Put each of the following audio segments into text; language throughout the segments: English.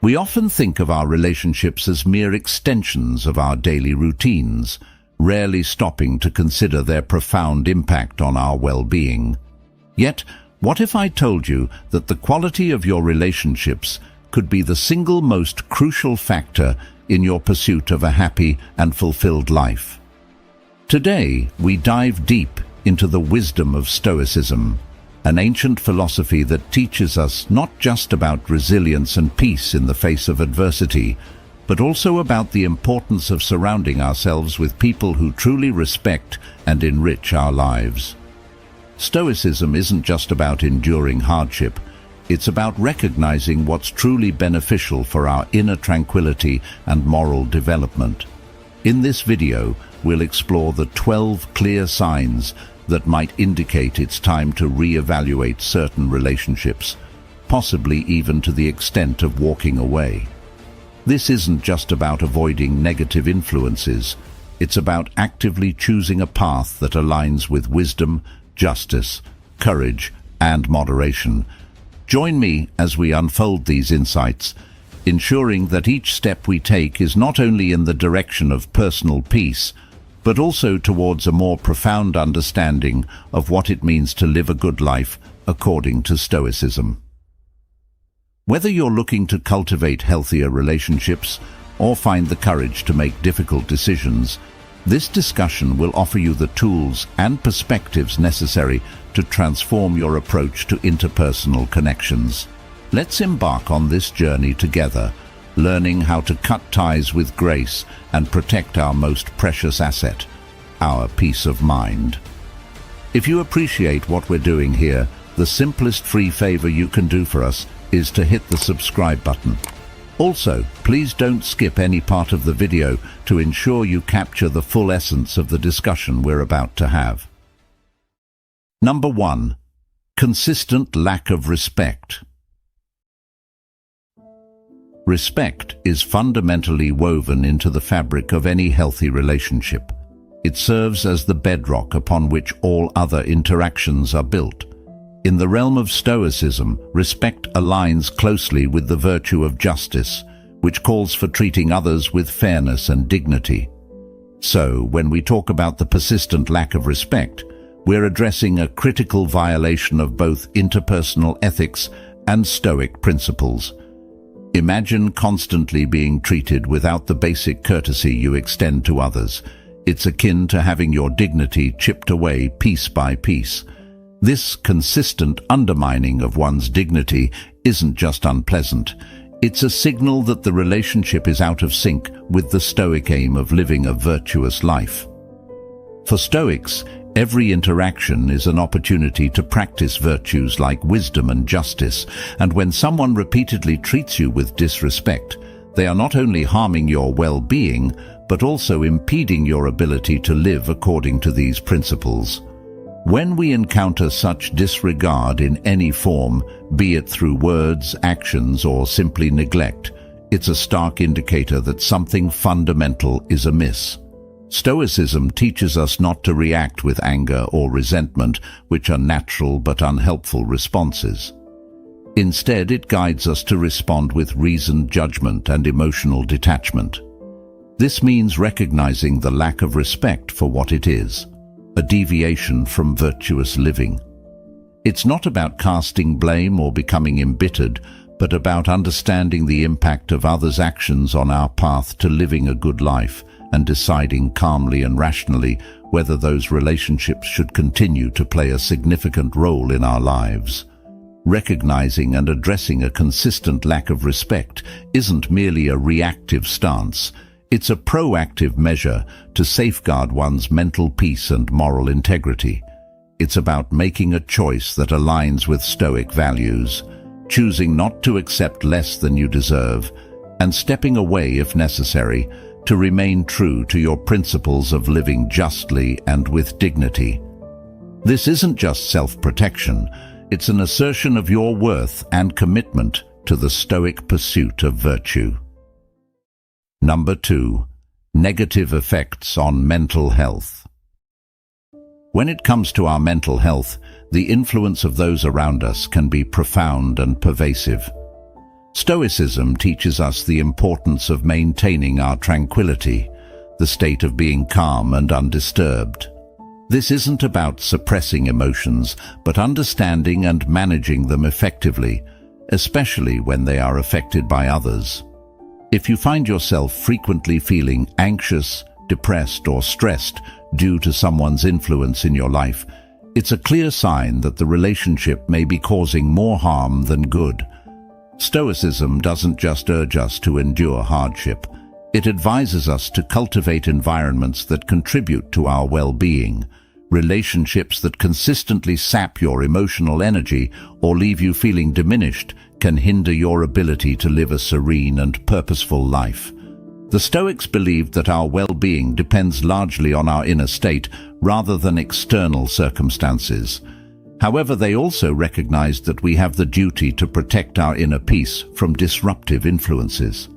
We often think of our relationships as mere extensions of our daily routines, rarely stopping to consider their profound impact on our well-being. Yet, what if I told you that the quality of your relationships could be the single most crucial factor in your pursuit of a happy and fulfilled life? Today, we dive deep into the wisdom of Stoicism, an ancient philosophy that teaches us not just about resilience and peace in the face of adversity, but also about the importance of surrounding ourselves with people who truly respect and enrich our lives. Stoicism isn't just about enduring hardship, it's about recognizing what's truly beneficial for our inner tranquility and moral development. In this video, we'll explore the 12 clear signs that might indicate it's time to reevaluate certain relationships, possibly even to the extent of walking away. This isn't just about avoiding negative influences, it's about actively choosing a path that aligns with wisdom, justice, courage, and moderation. Join me as we unfold these insights, ensuring that each step we take is not only in the direction of personal peace, but also towards a more profound understanding of what it means to live a good life according to Stoicism. Whether you're looking to cultivate healthier relationships or find the courage to make difficult decisions, this discussion will offer you the tools and perspectives necessary to transform your approach to interpersonal connections. Let's embark on this journey together, learning how to cut ties with grace and protect our most precious asset, our peace of mind. If you appreciate what we're doing here, the simplest free favor you can do for us is to hit the subscribe button. Also, please don't skip any part of the video to ensure you capture the full essence of the discussion we're about to have. Number 1. Consistent lack of respect. Respect is fundamentally woven into the fabric of any healthy relationship. It serves as the bedrock upon which all other interactions are built. In the realm of Stoicism, respect aligns closely with the virtue of justice, which calls for treating others with fairness and dignity. So, when we talk about the persistent lack of respect, we're addressing a critical violation of both interpersonal ethics and Stoic principles. Imagine constantly being treated without the basic courtesy you extend to others. It's akin to having your dignity chipped away piece by piece. This consistent undermining of one's dignity isn't just unpleasant. It's a signal that the relationship is out of sync with the Stoic aim of living a virtuous life. For Stoics, every interaction is an opportunity to practice virtues like wisdom and justice, and when someone repeatedly treats you with disrespect, they are not only harming your well-being, but also impeding your ability to live according to these principles. When we encounter such disregard in any form, be it through words, actions, or simply neglect, it's a stark indicator that something fundamental is amiss. Stoicism teaches us not to react with anger or resentment, which are natural but unhelpful responses. Instead, it guides us to respond with reasoned judgment and emotional detachment. This means recognizing the lack of respect for what it is, a deviation from virtuous living. It's not about casting blame or becoming embittered, but about understanding the impact of others' actions on our path to living a good life and deciding calmly and rationally whether those relationships should continue to play a significant role in our lives. Recognizing and addressing a consistent lack of respect isn't merely a reactive stance. It's a proactive measure to safeguard one's mental peace and moral integrity. It's about making a choice that aligns with Stoic values, choosing not to accept less than you deserve, and stepping away if necessary to remain true to your principles of living justly and with dignity. This isn't just self-protection, it's an assertion of your worth and commitment to the Stoic pursuit of virtue. Number 2. Negative effects on mental health. When it comes to our mental health, the influence of those around us can be profound and pervasive. Stoicism teaches us the importance of maintaining our tranquility, the state of being calm and undisturbed. This isn't about suppressing emotions, but understanding and managing them effectively, especially when they are affected by others. If you find yourself frequently feeling anxious, depressed, or stressed due to someone's influence in your life, it's a clear sign that the relationship may be causing more harm than good. Stoicism doesn't just urge us to endure hardship. It advises us to cultivate environments that contribute to our well-being. Relationships that consistently sap your emotional energy or leave you feeling diminished can hinder your ability to live a serene and purposeful life. The Stoics believed that our well-being depends largely on our inner state rather than external circumstances. However, they also recognized that we have the duty to protect our inner peace from disruptive influences.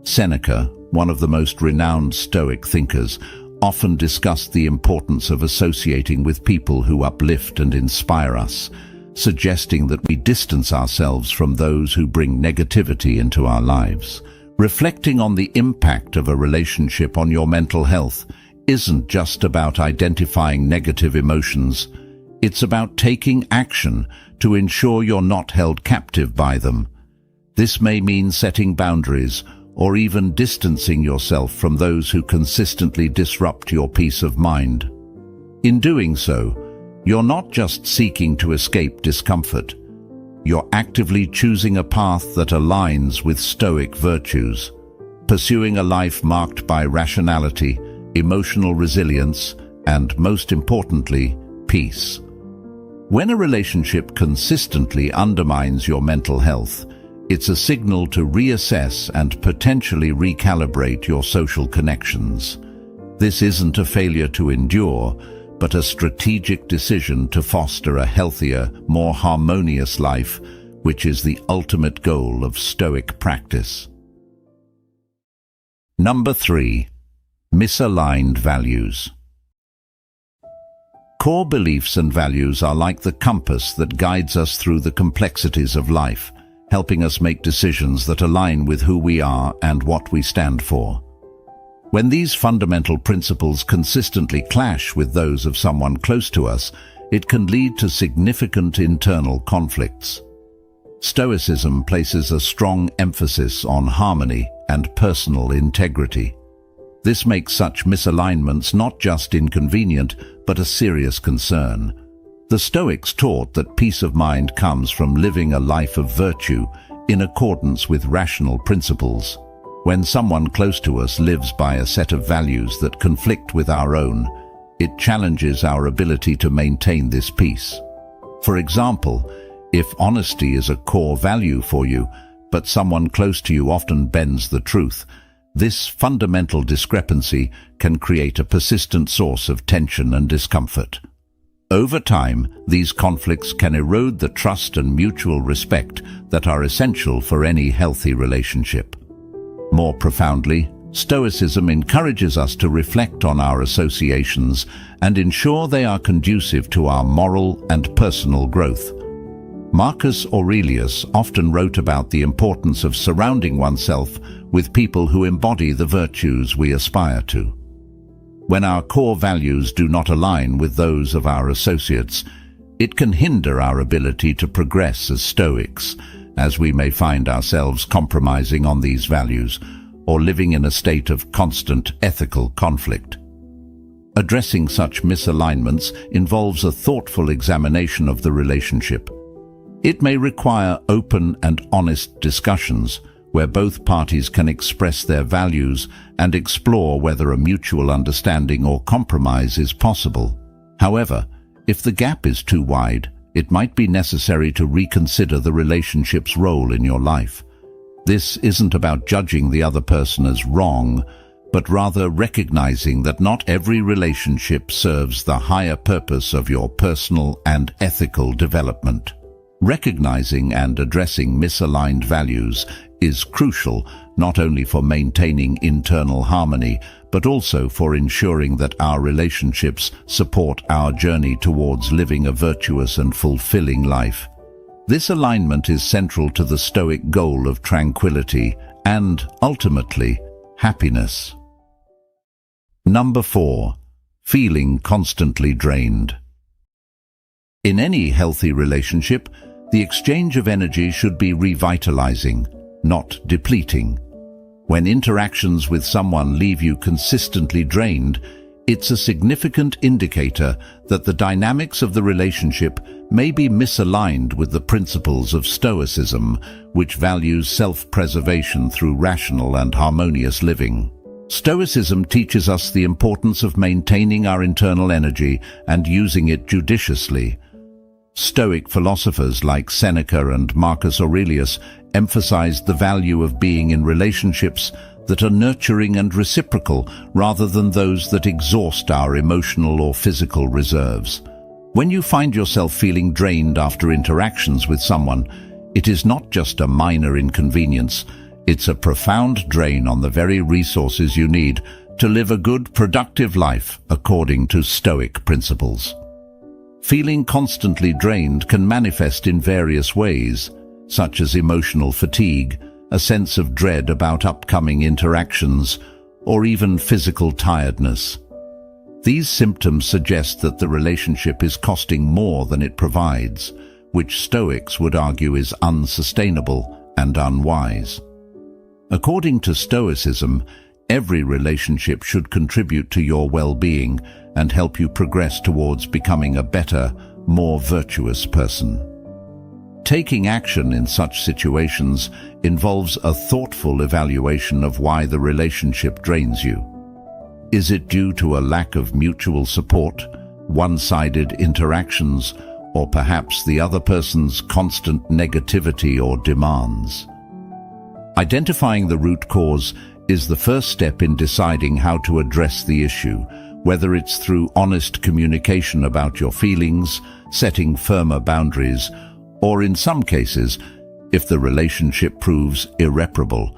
Seneca, one of the most renowned Stoic thinkers, often discussed the importance of associating with people who uplift and inspire us, suggesting that we distance ourselves from those who bring negativity into our lives. Reflecting on the impact of a relationship on your mental health isn't just about identifying negative emotions. It's about taking action to ensure you're not held captive by them. This may mean setting boundaries or even distancing yourself from those who consistently disrupt your peace of mind. In doing so, you're not just seeking to escape discomfort. You're actively choosing a path that aligns with Stoic virtues, pursuing a life marked by rationality, emotional resilience, and, most importantly, peace. When a relationship consistently undermines your mental health, it's a signal to reassess and potentially recalibrate your social connections. This isn't a failure to endure, but a strategic decision to foster a healthier, more harmonious life, which is the ultimate goal of Stoic practice. Number 3. Misaligned values. Core beliefs and values are like the compass that guides us through the complexities of life, helping us make decisions that align with who we are and what we stand for. When these fundamental principles consistently clash with those of someone close to us, it can lead to significant internal conflicts. Stoicism places a strong emphasis on harmony and personal integrity. This makes such misalignments not just inconvenient, but a serious concern. The Stoics taught that peace of mind comes from living a life of virtue in accordance with rational principles. When someone close to us lives by a set of values that conflict with our own, it challenges our ability to maintain this peace. For example, if honesty is a core value for you, but someone close to you often bends the truth, this fundamental discrepancy can create a persistent source of tension and discomfort. Over time, these conflicts can erode the trust and mutual respect that are essential for any healthy relationship. More profoundly, Stoicism encourages us to reflect on our associations and ensure they are conducive to our moral and personal growth. Marcus Aurelius often wrote about the importance of surrounding oneself with people who embody the virtues we aspire to. When our core values do not align with those of our associates, it can hinder our ability to progress as Stoics, as we may find ourselves compromising on these values or living in a state of constant ethical conflict. Addressing such misalignments involves a thoughtful examination of the relationship. It may require open and honest discussions where both parties can express their values and explore whether a mutual understanding or compromise is possible. However, if the gap is too wide, it might be necessary to reconsider the relationship's role in your life. This isn't about judging the other person as wrong, but rather recognizing that not every relationship serves the higher purpose of your personal and ethical development. Recognizing and addressing misaligned values is crucial not only for maintaining internal harmony, but also for ensuring that our relationships support our journey towards living a virtuous and fulfilling life. This alignment is central to the Stoic goal of tranquility and, ultimately, happiness. Number 4. Feeling constantly drained. In any healthy relationship, the exchange of energy should be revitalizing, not depleting. When interactions with someone leave you consistently drained, it's a significant indicator that the dynamics of the relationship may be misaligned with the principles of Stoicism, which values self-preservation through rational and harmonious living. Stoicism teaches us the importance of maintaining our internal energy and using it judiciously. Stoic philosophers like Seneca and Marcus Aurelius emphasized the value of being in relationships that are nurturing and reciprocal rather than those that exhaust our emotional or physical reserves. When you find yourself feeling drained after interactions with someone, it is not just a minor inconvenience, it's a profound drain on the very resources you need to live a good, productive life according to Stoic principles. Feeling constantly drained can manifest in various ways, such as emotional fatigue, a sense of dread about upcoming interactions, or even physical tiredness. These symptoms suggest that the relationship is costing more than it provides, which Stoics would argue is unsustainable and unwise. According to Stoicism, every relationship should contribute to your well-being and help you progress towards becoming a better, more virtuous person. Taking action in such situations involves a thoughtful evaluation of why the relationship drains you. Is it due to a lack of mutual support, one-sided interactions, or perhaps the other person's constant negativity or demands? Identifying the root cause is the first step in deciding how to address the issue, whether it's through honest communication about your feelings, setting firmer boundaries, or in some cases, if the relationship proves irreparable,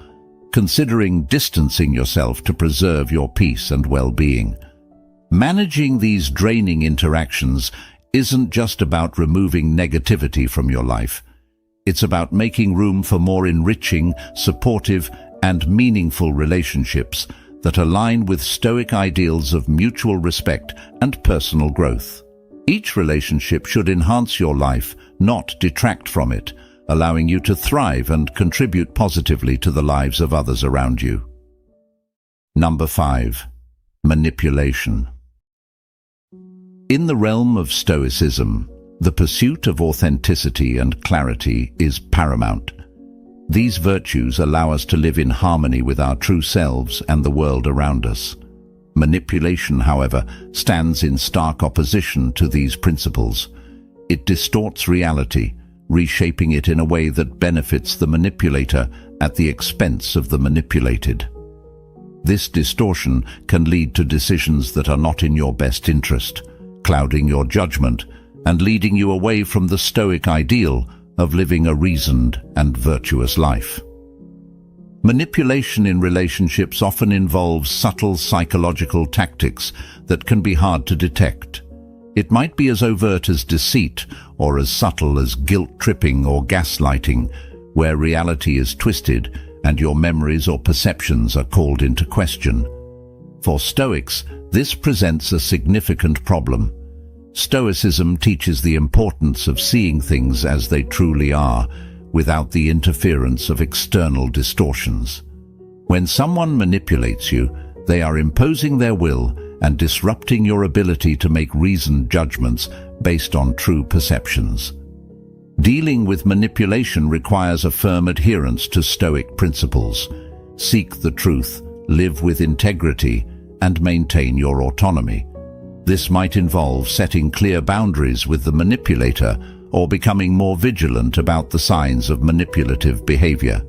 considering distancing yourself to preserve your peace and well-being. Managing these draining interactions isn't just about removing negativity from your life. It's about making room for more enriching, supportive, and meaningful relationships that align with Stoic ideals of mutual respect and personal growth. Each relationship should enhance your life, not detract from it, allowing you to thrive and contribute positively to the lives of others around you. Number 5. Manipulation. In the realm of Stoicism, the pursuit of authenticity and clarity is paramount. These virtues allow us to live in harmony with our true selves and the world around us. Manipulation, however, stands in stark opposition to these principles. It distorts reality, reshaping it in a way that benefits the manipulator at the expense of the manipulated. This distortion can lead to decisions that are not in your best interest, clouding your judgment and leading you away from the Stoic ideal of living a reasoned and virtuous life. Manipulation in relationships often involves subtle psychological tactics that can be hard to detect. It might be as overt as deceit or as subtle as guilt-tripping or gaslighting, where reality is twisted and your memories or perceptions are called into question. For Stoics, this presents a significant problem. Stoicism teaches the importance of seeing things as they truly are, without the interference of external distortions. When someone manipulates you, they are imposing their will and disrupting your ability to make reasoned judgments based on true perceptions. Dealing with manipulation requires a firm adherence to Stoic principles. Seek the truth, live with integrity, and maintain your autonomy. This might involve setting clear boundaries with the manipulator or becoming more vigilant about the signs of manipulative behavior.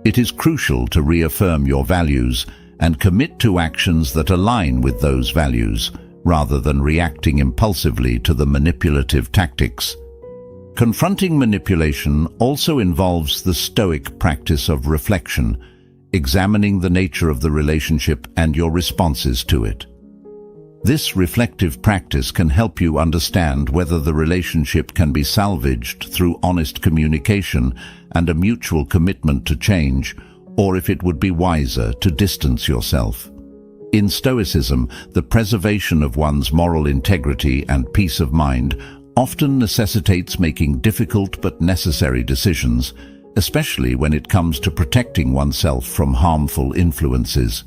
It is crucial to reaffirm your values and commit to actions that align with those values, rather than reacting impulsively to the manipulative tactics. Confronting manipulation also involves the Stoic practice of reflection, examining the nature of the relationship and your responses to it. This reflective practice can help you understand whether the relationship can be salvaged through honest communication and a mutual commitment to change, or if it would be wiser to distance yourself. In Stoicism, the preservation of one's moral integrity and peace of mind often necessitates making difficult but necessary decisions, especially when it comes to protecting oneself from harmful influences.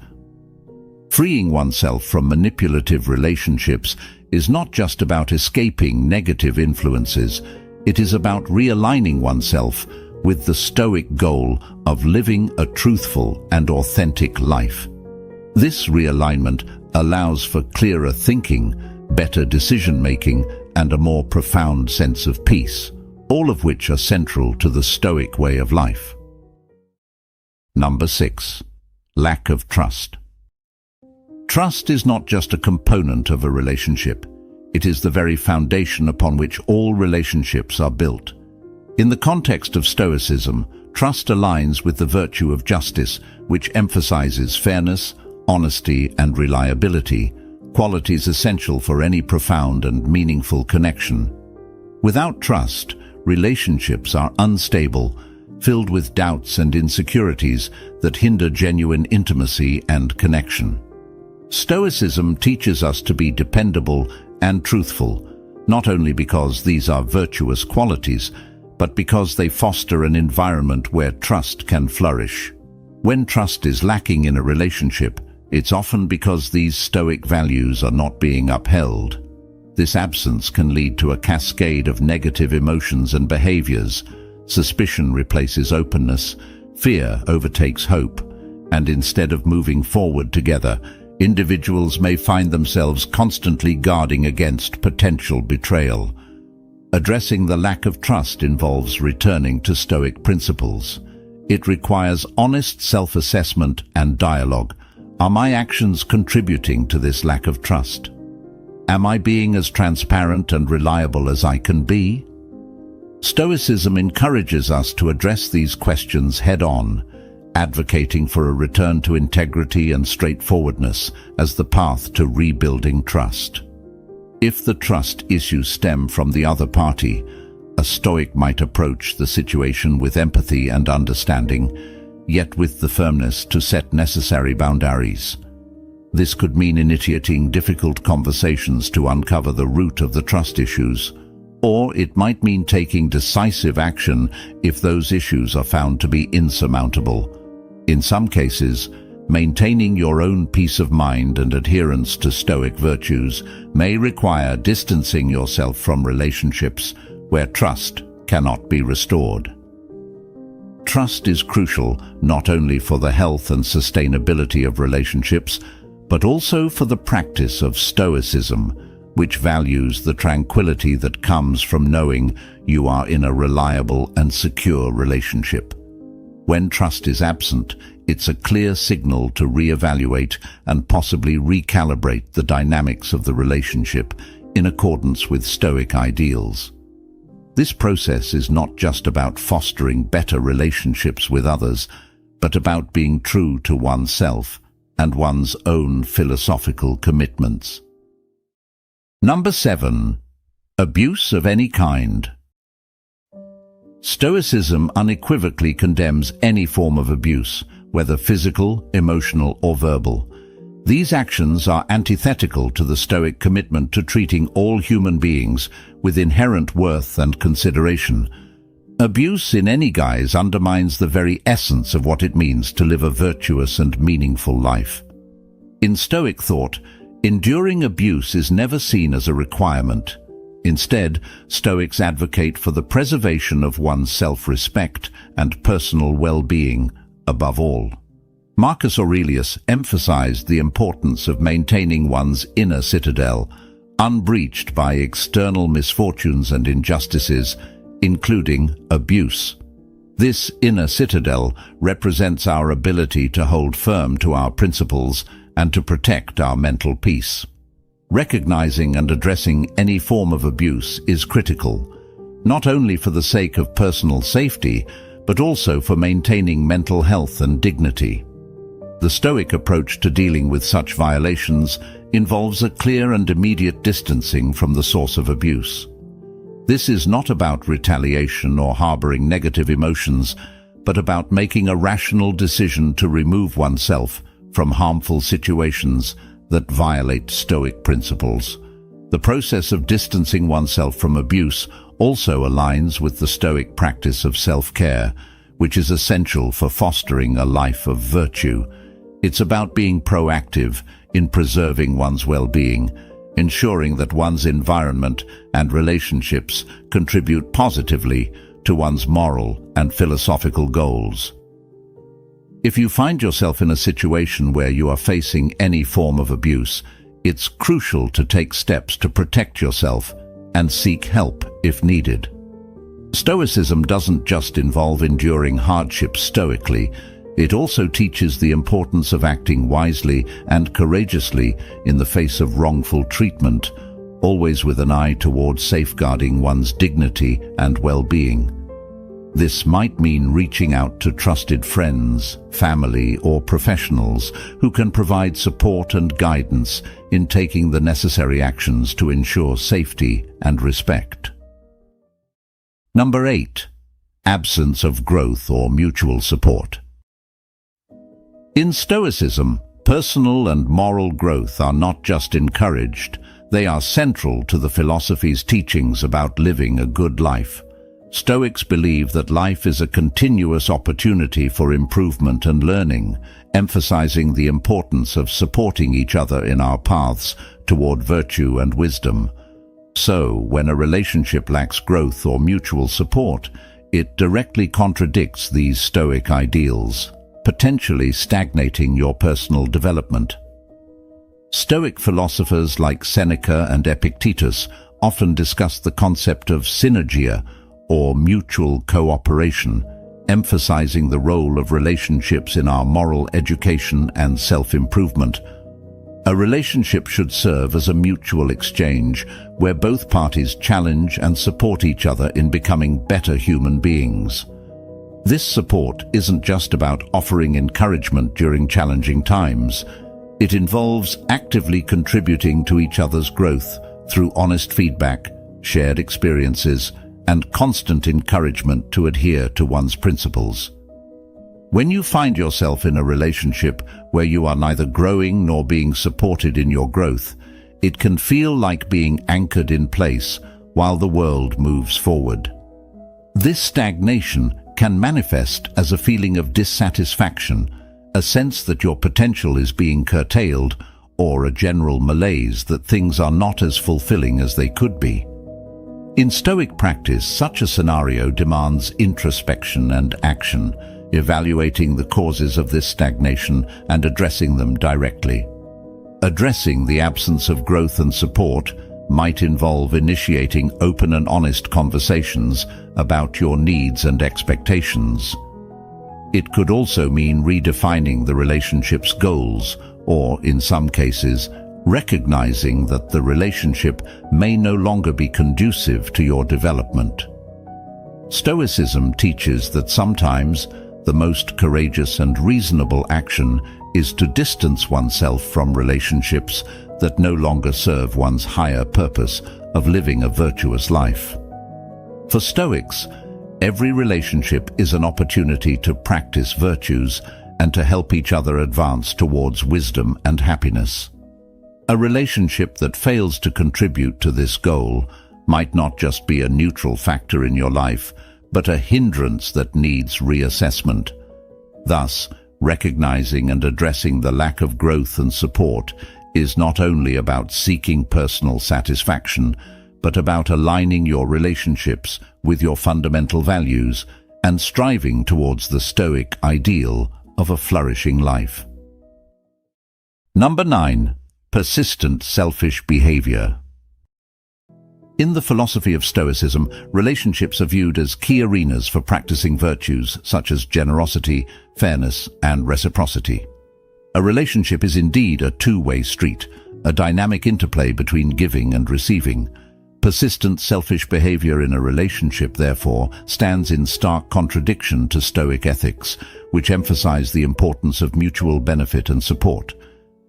Freeing oneself from manipulative relationships is not just about escaping negative influences, it is about realigning oneself with the Stoic goal of living a truthful and authentic life. This realignment allows for clearer thinking, better decision-making, and a more profound sense of peace, all of which are central to the Stoic way of life. Number 6. Lack of trust. Trust is not just a component of a relationship. It is the very foundation upon which all relationships are built. In the context of Stoicism, trust aligns with the virtue of justice, which emphasizes fairness, honesty, and reliability, qualities essential for any profound and meaningful connection. Without trust, relationships are unstable, filled with doubts and insecurities that hinder genuine intimacy and connection. Stoicism teaches us to be dependable and truthful, not only because these are virtuous qualities, but because they foster an environment where trust can flourish. When trust is lacking in a relationship, it's often because these Stoic values are not being upheld. This absence can lead to a cascade of negative emotions and behaviors. Suspicion replaces openness, fear overtakes hope, and instead of moving forward together, individuals may find themselves constantly guarding against potential betrayal. Addressing the lack of trust involves returning to Stoic principles. It requires honest self-assessment and dialogue. Are my actions contributing to this lack of trust? Am I being as transparent and reliable as I can be? Stoicism encourages us to address these questions head-on, advocating for a return to integrity and straightforwardness as the path to rebuilding trust. If the trust issues stem from the other party, a Stoic might approach the situation with empathy and understanding, yet with the firmness to set necessary boundaries. This could mean initiating difficult conversations to uncover the root of the trust issues, or it might mean taking decisive action if those issues are found to be insurmountable. In some cases, maintaining your own peace of mind and adherence to Stoic virtues may require distancing yourself from relationships where trust cannot be restored. Trust is crucial not only for the health and sustainability of relationships, but also for the practice of Stoicism, which values the tranquility that comes from knowing you are in a reliable and secure relationship. When trust is absent, it's a clear signal to reevaluate and possibly recalibrate the dynamics of the relationship in accordance with Stoic ideals. This process is not just about fostering better relationships with others, but about being true to oneself and one's own philosophical commitments. Number 7. Abuse of any kind. Stoicism unequivocally condemns any form of abuse, whether physical, emotional, or verbal. These actions are antithetical to the Stoic commitment to treating all human beings with inherent worth and consideration. Abuse in any guise undermines the very essence of what it means to live a virtuous and meaningful life. In Stoic thought, enduring abuse is never seen as a requirement. Instead, Stoics advocate for the preservation of one's self-respect and personal well-being above all. Marcus Aurelius emphasized the importance of maintaining one's inner citadel, unbreached by external misfortunes and injustices, including abuse. This inner citadel represents our ability to hold firm to our principles and to protect our mental peace. Recognizing and addressing any form of abuse is critical, not only for the sake of personal safety, but also for maintaining mental health and dignity. The Stoic approach to dealing with such violations involves a clear and immediate distancing from the source of abuse. This is not about retaliation or harboring negative emotions, but about making a rational decision to remove oneself from harmful situations that violate Stoic principles. The process of distancing oneself from abuse also aligns with the Stoic practice of self-care, which is essential for fostering a life of virtue. It's about being proactive in preserving one's well-being, ensuring that one's environment and relationships contribute positively to one's moral and philosophical goals. If you find yourself in a situation where you are facing any form of abuse, it's crucial to take steps to protect yourself and seek help if needed. Stoicism doesn't just involve enduring hardships stoically, it also teaches the importance of acting wisely and courageously in the face of wrongful treatment, always with an eye towards safeguarding one's dignity and well-being. This might mean reaching out to trusted friends, family, or professionals who can provide support and guidance in taking the necessary actions to ensure safety and respect. Number 8. Absence of growth or mutual support. In Stoicism, personal and moral growth are not just encouraged, they are central to the philosophy's teachings about living a good life. Stoics believe that life is a continuous opportunity for improvement and learning, emphasizing the importance of supporting each other in our paths toward virtue and wisdom. So, when a relationship lacks growth or mutual support, it directly contradicts these Stoic ideals, potentially stagnating your personal development. Stoic philosophers like Seneca and Epictetus often discuss the concept of synergia, or mutual cooperation, emphasizing the role of relationships in our moral education and self-improvement. A relationship should serve as a mutual exchange where both parties challenge and support each other in becoming better human beings. This support isn't just about offering encouragement during challenging times. It involves actively contributing to each other's growth through honest feedback, shared experiences, and constant encouragement to adhere to one's principles. When you find yourself in a relationship where you are neither growing nor being supported in your growth, it can feel like being anchored in place while the world moves forward. This stagnation can manifest as a feeling of dissatisfaction, a sense that your potential is being curtailed, or a general malaise that things are not as fulfilling as they could be. In Stoic practice, such a scenario demands introspection and action, evaluating the causes of this stagnation and addressing them directly. Addressing the absence of growth and support might involve initiating open and honest conversations about your needs and expectations. It could also mean redefining the relationship's goals, or, in some cases, recognizing that the relationship may no longer be conducive to your development. Stoicism teaches that sometimes the most courageous and reasonable action is to distance oneself from relationships that no longer serve one's higher purpose of living a virtuous life. For Stoics, every relationship is an opportunity to practice virtues and to help each other advance towards wisdom and happiness. A relationship that fails to contribute to this goal might not just be a neutral factor in your life, but a hindrance that needs reassessment. Thus, recognizing and addressing the lack of growth and support is not only about seeking personal satisfaction, but about aligning your relationships with your fundamental values and striving towards the Stoic ideal of a flourishing life. Number 9. Persistent selfish behavior. In the philosophy of Stoicism, relationships are viewed as key arenas for practicing virtues such as generosity, fairness, and reciprocity. A relationship is indeed a two-way street, a dynamic interplay between giving and receiving. Persistent selfish behavior in a relationship, therefore, stands in stark contradiction to Stoic ethics, which emphasize the importance of mutual benefit and support.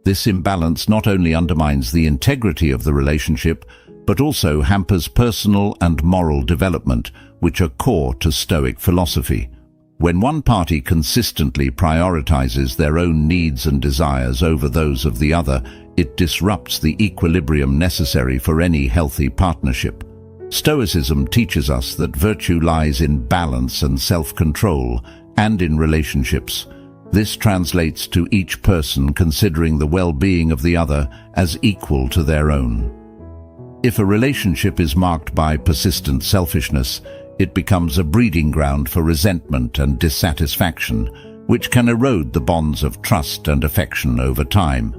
This imbalance not only undermines the integrity of the relationship, but also hampers personal and moral development, which are core to Stoic philosophy. When one party consistently prioritizes their own needs and desires over those of the other, it disrupts the equilibrium necessary for any healthy partnership. Stoicism teaches us that virtue lies in balance and self-control, and in relationships. This translates to each person considering the well-being of the other as equal to their own. If a relationship is marked by persistent selfishness, it becomes a breeding ground for resentment and dissatisfaction, which can erode the bonds of trust and affection over time.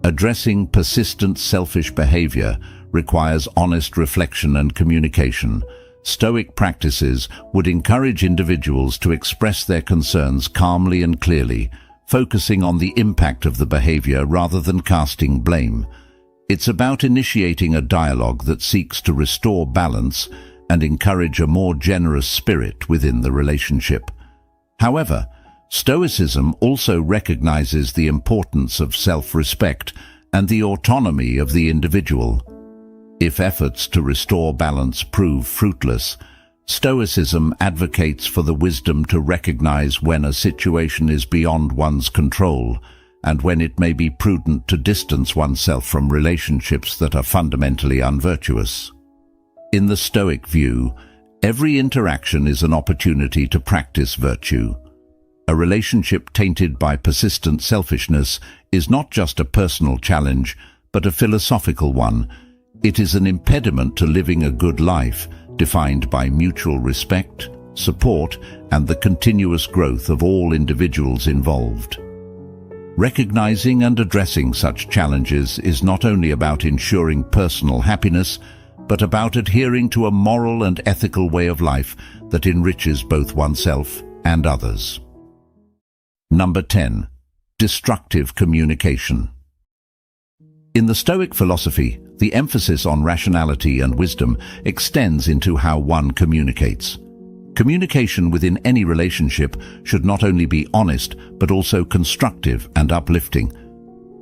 Addressing persistent selfish behavior requires honest reflection and communication. Stoic practices would encourage individuals to express their concerns calmly and clearly, focusing on the impact of the behavior rather than casting blame. It's about initiating a dialogue that seeks to restore balance and encourage a more generous spirit within the relationship. However, Stoicism also recognizes the importance of self-respect and the autonomy of the individual. If efforts to restore balance prove fruitless, Stoicism advocates for the wisdom to recognize when a situation is beyond one's control and when it may be prudent to distance oneself from relationships that are fundamentally unvirtuous. In the Stoic view, every interaction is an opportunity to practice virtue. A relationship tainted by persistent selfishness is not just a personal challenge, but a philosophical one. It is an impediment to living a good life, defined by mutual respect, support, and the continuous growth of all individuals involved. Recognizing and addressing such challenges is not only about ensuring personal happiness, but about adhering to a moral and ethical way of life that enriches both oneself and others. Number 10. Destructive communication. In the Stoic philosophy, the emphasis on rationality and wisdom extends into how one communicates. Communication within any relationship should not only be honest, but also constructive and uplifting.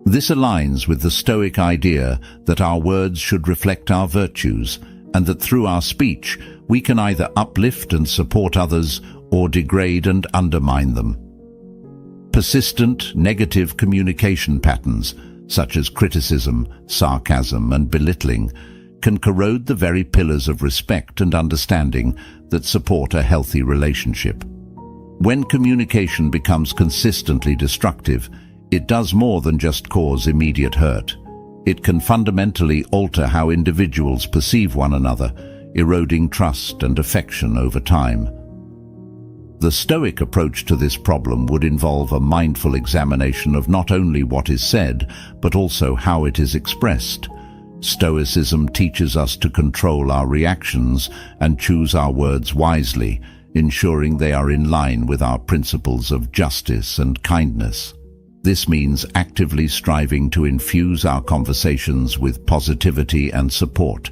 This aligns with the Stoic idea that our words should reflect our virtues, and that through our speech we can either uplift and support others or degrade and undermine them. Persistent negative communication patterns, such as criticism, sarcasm, and belittling, can corrode the very pillars of respect and understanding that support a healthy relationship. When communication becomes consistently destructive, it does more than just cause immediate hurt. It can fundamentally alter how individuals perceive one another, eroding trust and affection over time. The Stoic approach to this problem would involve a mindful examination of not only what is said, but also how it is expressed. Stoicism teaches us to control our reactions and choose our words wisely, ensuring they are in line with our principles of justice and kindness. This means actively striving to infuse our conversations with positivity and support,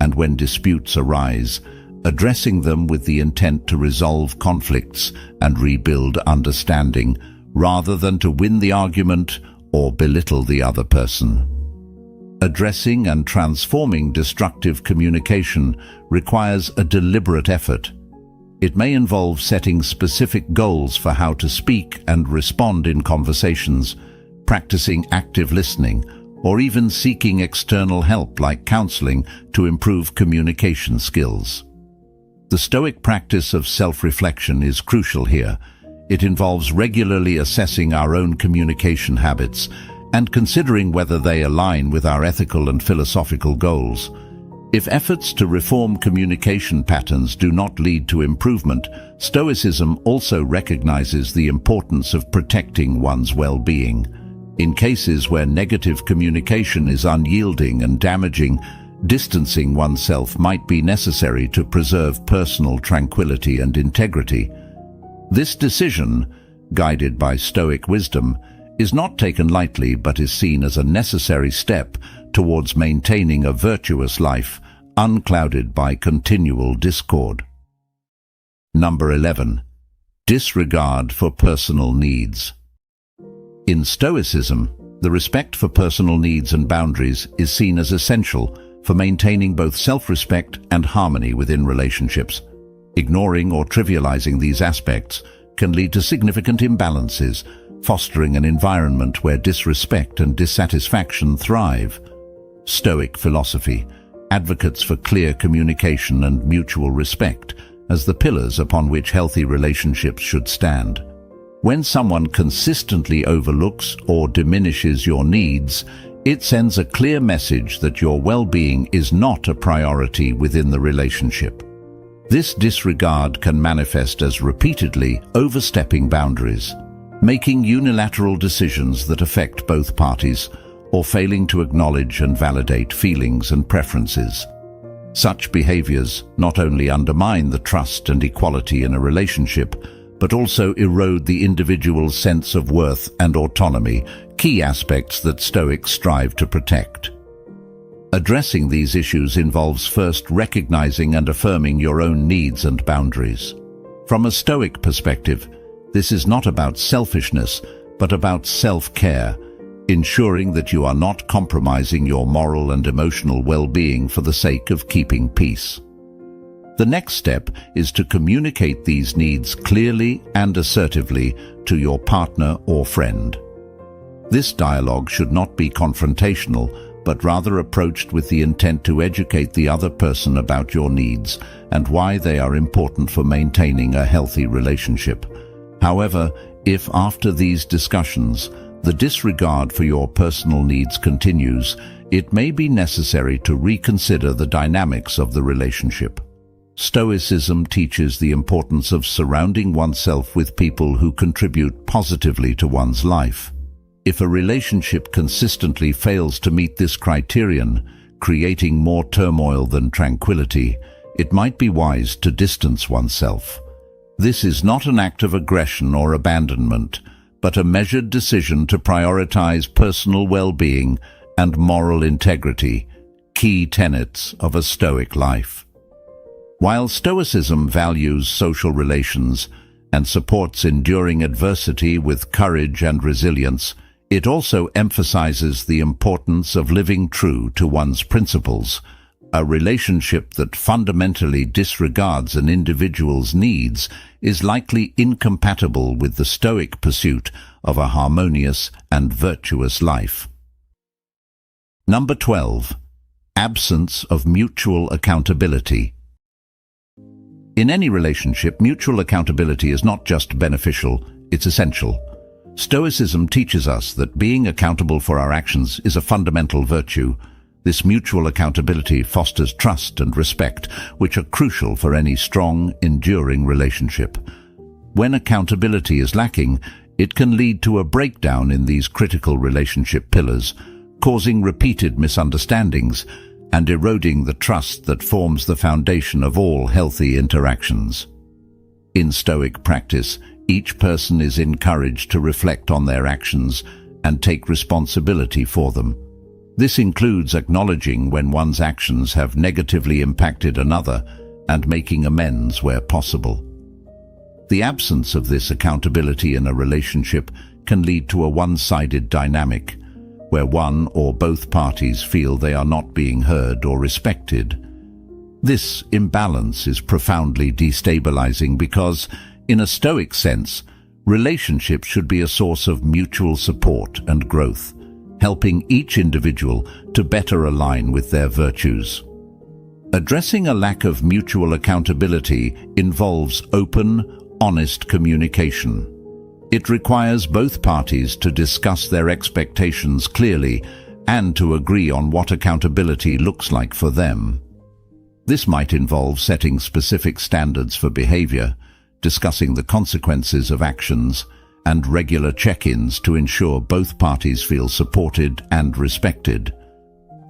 and when disputes arise, addressing them with the intent to resolve conflicts and rebuild understanding, rather than to win the argument or belittle the other person. Addressing and transforming destructive communication requires a deliberate effort. It may involve setting specific goals for how to speak and respond in conversations, practicing active listening, or even seeking external help like counseling to improve communication skills. The Stoic practice of self-reflection is crucial here. It involves regularly assessing our own communication habits and considering whether they align with our ethical and philosophical goals. If efforts to reform communication patterns do not lead to improvement, Stoicism also recognizes the importance of protecting one's well-being. In cases where negative communication is unyielding and damaging, distancing oneself might be necessary to preserve personal tranquility and integrity. This decision, guided by Stoic wisdom, is not taken lightly but is seen as a necessary step towards maintaining a virtuous life, unclouded by continual discord. Number 11. Disregard for personal needs. In Stoicism, the respect for personal needs and boundaries is seen as essential for maintaining both self-respect and harmony within relationships. Ignoring or trivializing these aspects can lead to significant imbalances, fostering an environment where disrespect and dissatisfaction thrive. Stoic philosophy advocates for clear communication and mutual respect as the pillars upon which healthy relationships should stand. When someone consistently overlooks or diminishes your needs, it sends a clear message that your well-being is not a priority within the relationship. This disregard can manifest as repeatedly overstepping boundaries, making unilateral decisions that affect both parties, or failing to acknowledge and validate feelings and preferences. Such behaviors not only undermine the trust and equality in a relationship, but also erode the individual's sense of worth and autonomy, key aspects that Stoics strive to protect. Addressing these issues involves first recognizing and affirming your own needs and boundaries. From a Stoic perspective, this is not about selfishness, but about self-care, ensuring that you are not compromising your moral and emotional well-being for the sake of keeping peace. The next step is to communicate these needs clearly and assertively to your partner or friend. This dialogue should not be confrontational, but rather approached with the intent to educate the other person about your needs and why they are important for maintaining a healthy relationship. However, if after these discussions, the disregard for your personal needs continues, it may be necessary to reconsider the dynamics of the relationship. Stoicism teaches the importance of surrounding oneself with people who contribute positively to one's life. If a relationship consistently fails to meet this criterion, creating more turmoil than tranquility, it might be wise to distance oneself. This is not an act of aggression or abandonment, but a measured decision to prioritize personal well-being and moral integrity, key tenets of a Stoic life. While Stoicism values social relations and supports enduring adversity with courage and resilience, it also emphasizes the importance of living true to one's principles. A relationship that fundamentally disregards an individual's needs is likely incompatible with the Stoic pursuit of a harmonious and virtuous life. Number 12. Absence of mutual accountability. In any relationship, mutual accountability is not just beneficial, it's essential. Stoicism teaches us that being accountable for our actions is a fundamental virtue. This mutual accountability fosters trust and respect, which are crucial for any strong, enduring relationship. When accountability is lacking, it can lead to a breakdown in these critical relationship pillars, causing repeated misunderstandings and eroding the trust that forms the foundation of all healthy interactions. In Stoic practice, each person is encouraged to reflect on their actions and take responsibility for them. This includes acknowledging when one's actions have negatively impacted another and making amends where possible. The absence of this accountability in a relationship can lead to a one-sided dynamic, where one or both parties feel they are not being heard or respected. This imbalance is profoundly destabilizing because, in a Stoic sense, relationships should be a source of mutual support and growth, helping each individual to better align with their virtues. Addressing a lack of mutual accountability involves open, honest communication. It requires both parties to discuss their expectations clearly and to agree on what accountability looks like for them. This might involve setting specific standards for behavior, discussing the consequences of actions, and regular check-ins to ensure both parties feel supported and respected.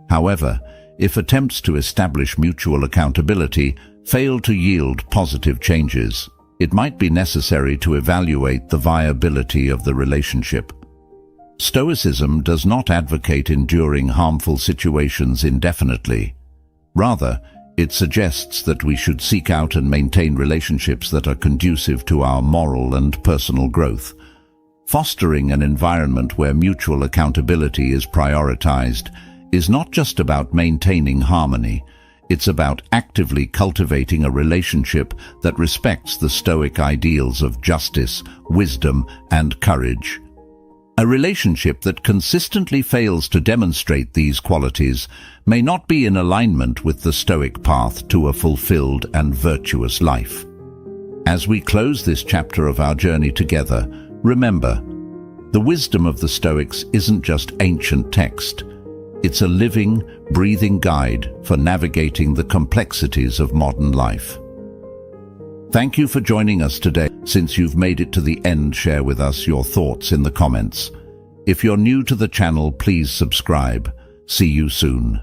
However, if attempts to establish mutual accountability fail to yield positive changes, it might be necessary to evaluate the viability of the relationship. Stoicism does not advocate enduring harmful situations indefinitely. Rather, It suggests that we should seek out and maintain relationships that are conducive to our moral and personal growth. Fostering an environment where mutual accountability is prioritized is not just about maintaining harmony. It's about actively cultivating a relationship that respects the Stoic ideals of justice, wisdom, and courage. A relationship that consistently fails to demonstrate these qualities may not be in alignment with the Stoic path to a fulfilled and virtuous life. As we close this chapter of our journey together, remember, the wisdom of the Stoics isn't just ancient text. It's a living, breathing guide for navigating the complexities of modern life. Thank you for joining us today. Since you've made it to the end, share with us your thoughts in the comments. If you're new to the channel, please subscribe. See you soon.